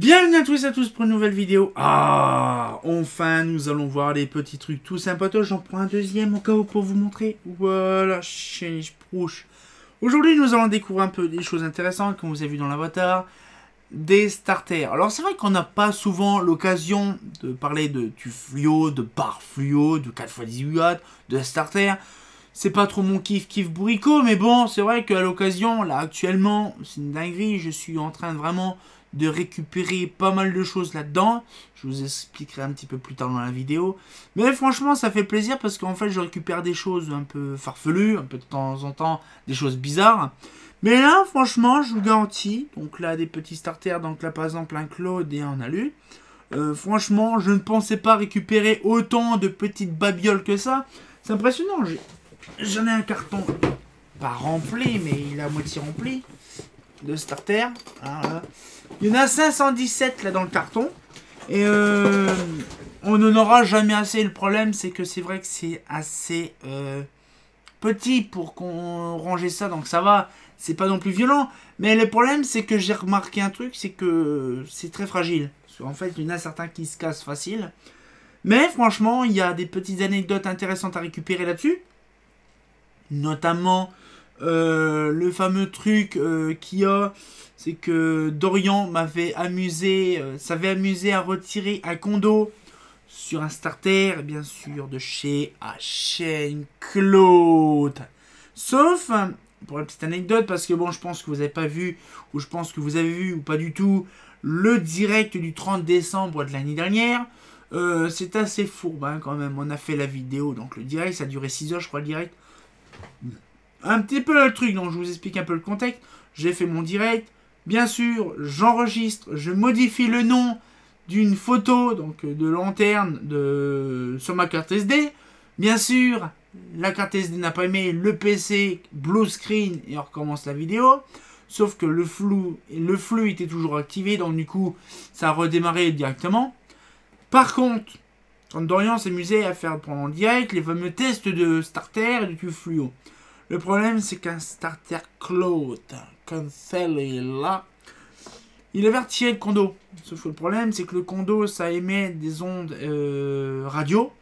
Bienvenue à tous et à tous pour une nouvelle vidéo. Ah, enfin nous allons voir les petits trucs tout sympatoches. J'en prends un deuxième au cas où pour vous montrer. Voilà, prouche. Aujourd'hui nous allons découvrir un peu des choses intéressantes comme vous avez vu dans l'avatar. Des starters. Alors c'est vrai qu'on n'a pas souvent l'occasion de parler de fluo, de barre fluo, de 4x18 watts, de starter. C'est pas trop mon kiff bourricot, mais bon, c'est vrai qu'à l'occasion, là actuellement, c'est une dinguerie, je suis en train de vraiment de récupérer pas mal de choses là-dedans. Je vous expliquerai un petit peu plus tard dans la vidéo. Mais franchement, ça fait plaisir parce qu'en fait, je récupère des choses un peu farfelues, un peu de temps en temps, des choses bizarres. Mais là, franchement, je vous garantis, donc là, des petits starters, donc là, par exemple, un Claude et un Alu. Franchement, je ne pensais pas récupérer autant de petites babioles que ça. C'est impressionnant. J'en ai un carton, pas rempli, mais il est à moitié rempli, de starter. Voilà. Il y en a 517 là dans le carton. Et on n'en aura jamais assez. Le problème, c'est que c'est vrai que c'est assez petit pour qu'on range ça. Donc ça va, c'est pas non plus violent. Mais le problème, c'est que j'ai remarqué un truc, c'est que c'est très fragile. Parce qu'en fait, il y en a certains qui se cassent facile. Mais franchement, il y a des petites anecdotes intéressantes à récupérer là-dessus. Notamment le fameux truc qu'il y a, c'est que Dorian s'avait amusé à retirer un condo sur un starter, bien sûr, de chez H&M Claude. Sauf, pour la petite anecdote, parce que bon, je pense que vous n'avez pas vu, ou je pense que vous avez vu, ou pas du tout, le direct du 30 décembre de l'année dernière. C'est assez fourbe hein, quand même, on a fait la vidéo, donc le direct, ça a duré 6 heures, je crois, le direct. Un petit peu le truc, donc je vous explique un peu le contexte. J'ai fait mon direct. Bien sûr, j'enregistre, je modifie le nom d'une photo, donc de lanterne sur ma carte SD. Bien sûr, la carte SD n'a pas aimé, le PC blue screen et on recommence la vidéo. Sauf que le flux était toujours activé, donc du coup, ça a redémarré directement. Par contre, quand Dorian s'amusait à faire pendant le direct les fameux tests de starter et de tube fluo. Le problème, c'est qu'un starter Claude, comme celle-là, il avait retiré le condo. Sauf que le problème, c'est que le condo, ça émet des ondes radio.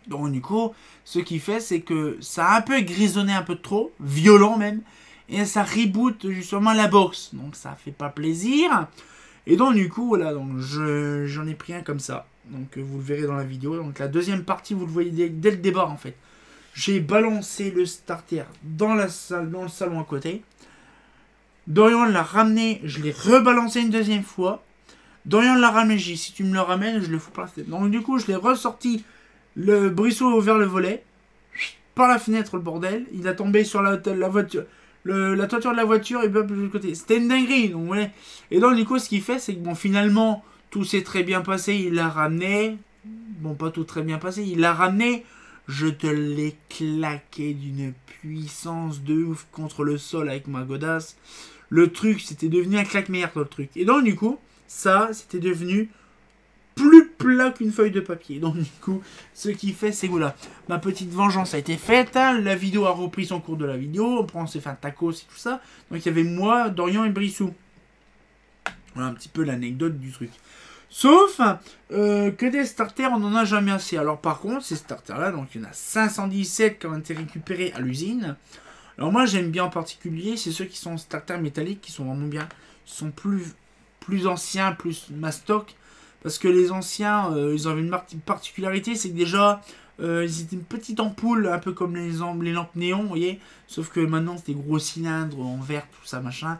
Donc du coup, ce qui fait, c'est que ça a un peu grisonné un peu trop, violent même, et ça reboot justement la box. Donc ça fait pas plaisir. Et donc du coup, voilà, donc j'en ai pris un comme ça. Donc vous le verrez dans la vidéo. Donc la deuxième partie, vous le voyez dès le départ en fait. J'ai balancé le starter dans la salle, dans le salon à côté. Dorian l'a ramené, je l'ai rebalancé une deuxième fois. Dorian l'a ramené, j'ai dit si tu me le ramènes, je le fous par la fenêtre. Donc du coup, je l'ai ressorti, le brisseau ouvert le volet, par la fenêtre le bordel. Il a tombé sur la voiture, la toiture de la voiture et hop de l'autre côté. C'était une dinguerie, donc ouais. Et donc du coup, ce qu'il fait, c'est que bon, finalement, tout s'est très bien passé. Il l'a ramené. Bon, pas tout très bien passé. Il l'a ramené. Je te l'ai claqué d'une puissance de ouf contre le sol avec ma godasse. Le truc, c'était devenu un claque-meilleur le truc. Et donc, du coup, ça, c'était devenu plus plat qu'une feuille de papier. Donc, du coup, ce qui fait, c'est que voilà, ma petite vengeance a été faite. Hein, la vidéo a repris son cours de la vidéo. On s'est fait un tacos et tout ça. Donc, il y avait moi, Dorian et Brissou. Voilà un petit peu l'anecdote du truc. Sauf que des starters, on n'en a jamais assez. Alors par contre, ces starters-là, donc il y en a 517 qui ont été récupérés à l'usine. Alors moi, j'aime bien en particulier, c'est ceux qui sont starters métalliques, qui sont vraiment bien. Ils sont plus anciens, plus mastoc. Parce que les anciens, ils avaient une particularité, c'est que déjà, ils étaient une petite ampoule, un peu comme les lampes néon, vous voyez. Sauf que maintenant, c'est des gros cylindres en verre, tout ça, machin.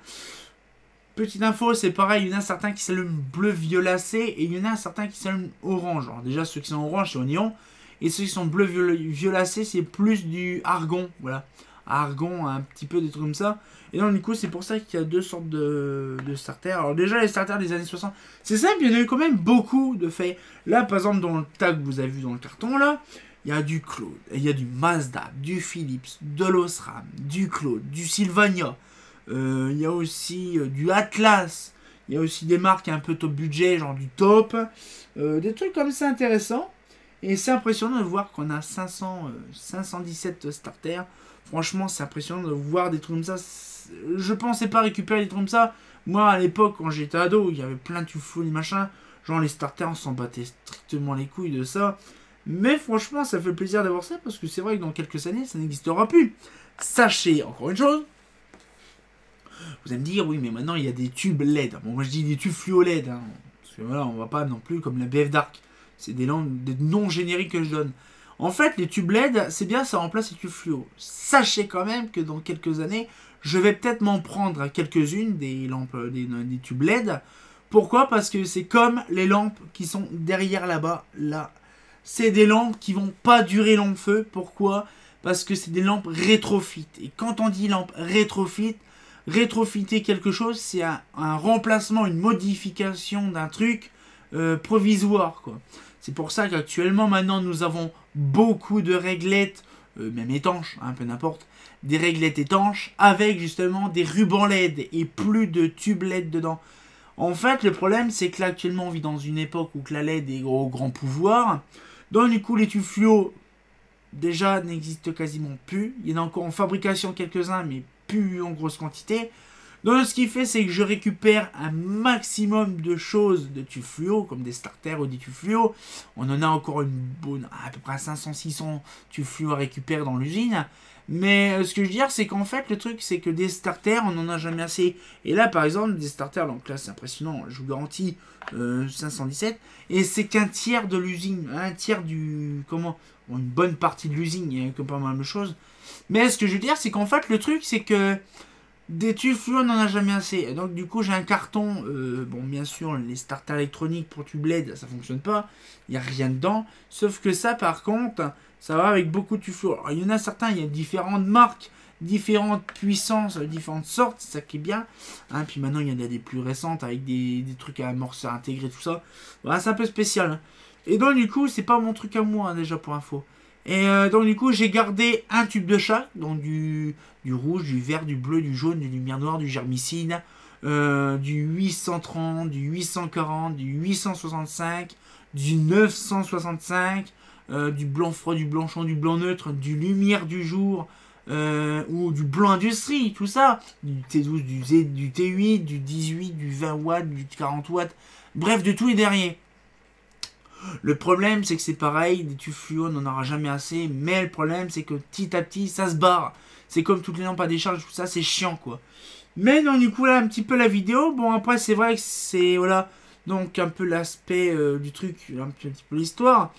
Petite info, c'est pareil, il y en a certains qui s'allument bleu violacé et il y en a certains qui s'allument orange. Alors déjà, ceux qui sont orange, c'est au néon. Et ceux qui sont bleu violacé, c'est plus du argon. Voilà. Argon, un petit peu des trucs comme ça. Et donc, du coup, c'est pour ça qu'il y a deux sortes de starters. Alors déjà, les starters des années 60, c'est simple, il y en a eu quand même beaucoup de faits. Là, par exemple, dans le tag que vous avez vu dans le carton, là, il y a du Claude, il y a du Mazda, du Philips, de l'Osram, du Claude, du Sylvania. Il y a aussi du Atlas. Il y a aussi des marques un peu top budget, genre du Top. Des trucs comme ça intéressants. Et c'est impressionnant de voir qu'on a 517 starters. Franchement, c'est impressionnant de voir des trucs comme ça. Je pensais pas récupérer des trucs comme ça. Moi, à l'époque, quand j'étais ado, il y avait plein de tubes fluo et machin. Genre, les starters, on s'en battait strictement les couilles de ça. Mais franchement, ça fait plaisir d'avoir ça parce que c'est vrai que dans quelques années, ça n'existera plus. Sachez, encore une chose, vous allez me dire, oui, mais maintenant, il y a des tubes LED. Bon, moi, je dis des tubes fluo LED. Hein, parce que voilà, on va pas non plus comme la BF Dark. C'est des noms génériques que je donne. En fait, les tubes LED, c'est bien, ça remplace les tubes fluo. Sachez quand même que dans quelques années, je vais peut-être m'en prendre quelques-unes des lampes, des tubes LED. Pourquoi? Parce que c'est comme les lampes qui sont derrière là-bas, là. C'est des lampes qui vont pas durer long feu. Pourquoi? Parce que c'est des lampes rétrofit. Et quand on dit lampe rétrofit, rétrofiter quelque chose, c'est un remplacement, une modification d'un truc provisoire, quoi. C'est pour ça qu'actuellement, maintenant, nous avons beaucoup de réglettes, même étanches, un peu n'importe, des réglettes étanches avec justement des rubans LED et plus de tubes LED dedans. En fait, le problème, c'est que là, actuellement, on vit dans une époque où la LED est au grand pouvoir. Donc, du coup, les tubes fluo, déjà, n'existent quasiment plus. Il y en a encore en fabrication quelques-uns, mais plus en grosse quantité. Donc, ce qui fait, c'est que je récupère un maximum de choses de tubes fluo, comme des starters ou des tubes fluo. On en a encore une bonne, à peu près 500-600 tubes fluo à récupérer dans l'usine. Mais ce que je veux dire, c'est qu'en fait, le truc, c'est que des starters, on n'en a jamais assez. Et là, par exemple, des starters, donc là, c'est impressionnant, je vous garantis, 517. Et c'est qu'un tiers de l'usine, un tiers du... Comment? Bon, une bonne partie de l'usine, il y a que pas mal de choses. Mais ce que je veux dire, c'est qu'en fait, le truc, c'est que des tubes fluo, on n'en a jamais assez. Et donc, du coup, j'ai un carton. Bon, bien sûr, les starters électroniques pour tube LED, ça fonctionne pas. Il n'y a rien dedans. Sauf que ça, par contre, ça va avec beaucoup de tubes fluo. Alors, il y en a certains, il y a différentes marques, différentes puissances, différentes sortes. C'est ça qui est bien. Hein, puis maintenant, il y en a des plus récentes avec des trucs à amorceurs intégrés, tout ça. Voilà, c'est un peu spécial. Hein. Et donc, du coup, c'est pas mon truc à moi, hein, déjà, pour info. Et donc du coup j'ai gardé un tube de chaque, donc du rouge, du vert, du bleu, du jaune, du lumière noire, du germicide, du 830, du 840, du 865, du 965, du blanc froid, du blanchon, du blanc neutre, du lumière du jour, ou du blanc industrie, tout ça, du T12, du T8, du 18, du 20 watts, du 40 watts, bref de tout et derrière. Le problème, c'est que c'est pareil, des tubes fluo, on n'en aura jamais assez, mais le problème, c'est que petit à petit, ça se barre. C'est comme toutes les lampes à décharge, tout ça, c'est chiant, quoi. Mais donc, du coup, là, un petit peu la vidéo. Bon, après, c'est vrai que c'est, voilà, donc un peu l'aspect du truc, un petit peu l'histoire.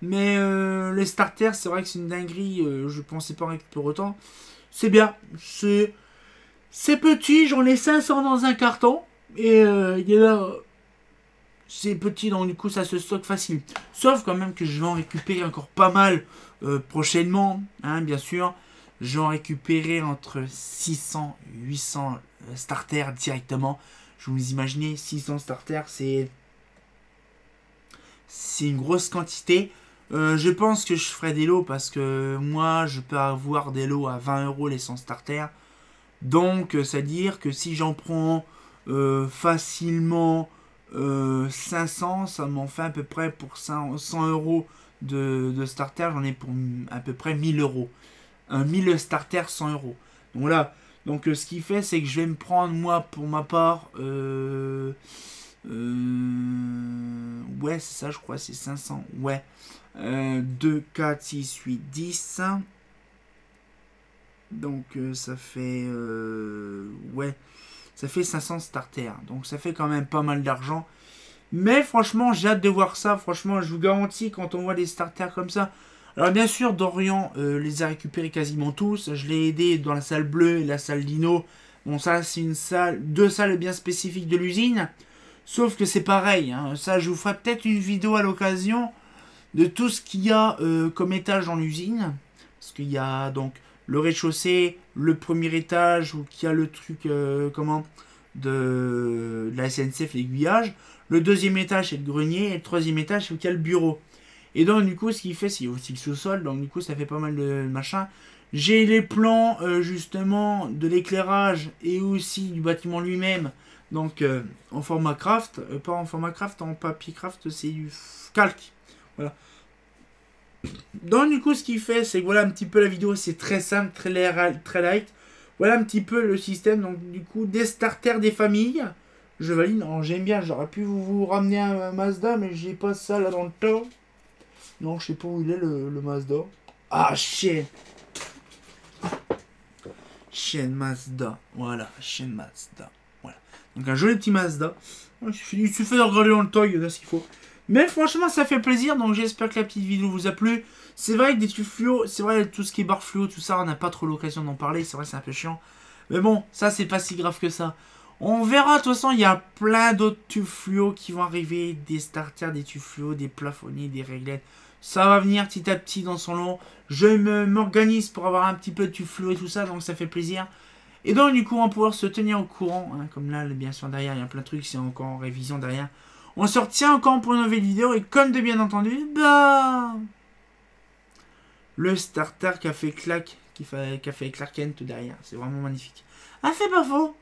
Mais les starters, c'est vrai que c'est une dinguerie, je pensais pas en récupérer autant. C'est bien, c'est petit, j'en ai 500 dans un carton, et il y en a... C'est petit, donc du coup ça se stocke facile. Sauf quand même que je vais en récupérer encore pas mal prochainement, hein, bien sûr. Je vais en récupérer entre 600 et 800 starters directement. Je vous imaginez, 600 starters, c'est une grosse quantité. Je pense que je ferai des lots parce que moi je peux avoir des lots à 20 € les 100 starters. Donc c'est-à-dire que si j'en prends facilement 500, ça m'en fait à peu près pour 100 € de starter, j'en ai pour à peu près 1000 €. 1000 starters, 100 €. Donc voilà, donc ce qui fait, c'est que je vais me prendre, moi, pour ma part, ouais, c'est ça, je crois, c'est 500, ouais. 2, 4, 6, 8, 10. Donc ça fait, ouais. Ça fait 500 starters. Donc ça fait quand même pas mal d'argent. Mais franchement, j'ai hâte de voir ça. Franchement, je vous garantis, quand on voit des starters comme ça. Alors bien sûr, Dorian les a récupérés quasiment tous. Je l'ai aidé dans la salle bleue et la salle dino. Bon, ça, c'est une salle, deux salles bien spécifiques de l'usine. Sauf que c'est pareil. Hein. Ça, je vous ferai peut-être une vidéo à l'occasion de tout ce qu'il y a comme étage dans l'usine. Parce qu'il y a donc le rez-de-chaussée, le premier étage où il y a le truc de la SNCF, l'aiguillage. Le deuxième étage, c'est le grenier. Et le troisième étage, c'est où il y a le bureau. Et donc, du coup, ce qu'il fait, c'est aussi le sous-sol. Donc, du coup, ça fait pas mal de machin. J'ai les plans, justement, de l'éclairage et aussi du bâtiment lui-même. Donc, en format craft. Pas en format craft, en papier craft, c'est du calque. Voilà. Donc du coup ce qu'il fait c'est que voilà un petit peu la vidéo, c'est très simple, très light. Voilà un petit peu le système. Donc du coup, des starters, des familles. Je valide. Non, j'aime bien. J'aurais pu vous ramener un Mazda, mais j'ai pas ça là dans le tas. Non, je sais pas où il est le Mazda. Ah, chien. Chien Mazda. Voilà, chien Mazda. Voilà. Donc un joli petit Mazda. Il suffit de regarder dans le toy, il y a ce qu'il faut. Mais franchement, ça fait plaisir. Donc j'espère que la petite vidéo vous a plu. C'est vrai que des tubes fluo, c'est vrai, tout ce qui est barre fluo, tout ça, on n'a pas trop l'occasion d'en parler. C'est vrai, c'est un peu chiant. Mais bon, ça, c'est pas si grave que ça. On verra, de toute façon, il y a plein d'autres tubes fluo qui vont arriver. Des starters, des tubes fluo, des plafonniers, des réglettes. Ça va venir petit à petit dans son lot. Je m'organise pour avoir un petit peu de tubes fluo et tout ça, donc ça fait plaisir. Et donc, du coup, on va pouvoir se tenir au courant. Hein, comme là, bien sûr, derrière, il y a plein de trucs, c'est encore en révision derrière. On se retient encore pour une nouvelle vidéo. Et comme de bien entendu, bah... le starter qui a fait claque, qui a fait Clark Kent tout derrière. C'est vraiment magnifique. Ah, c'est pas faux.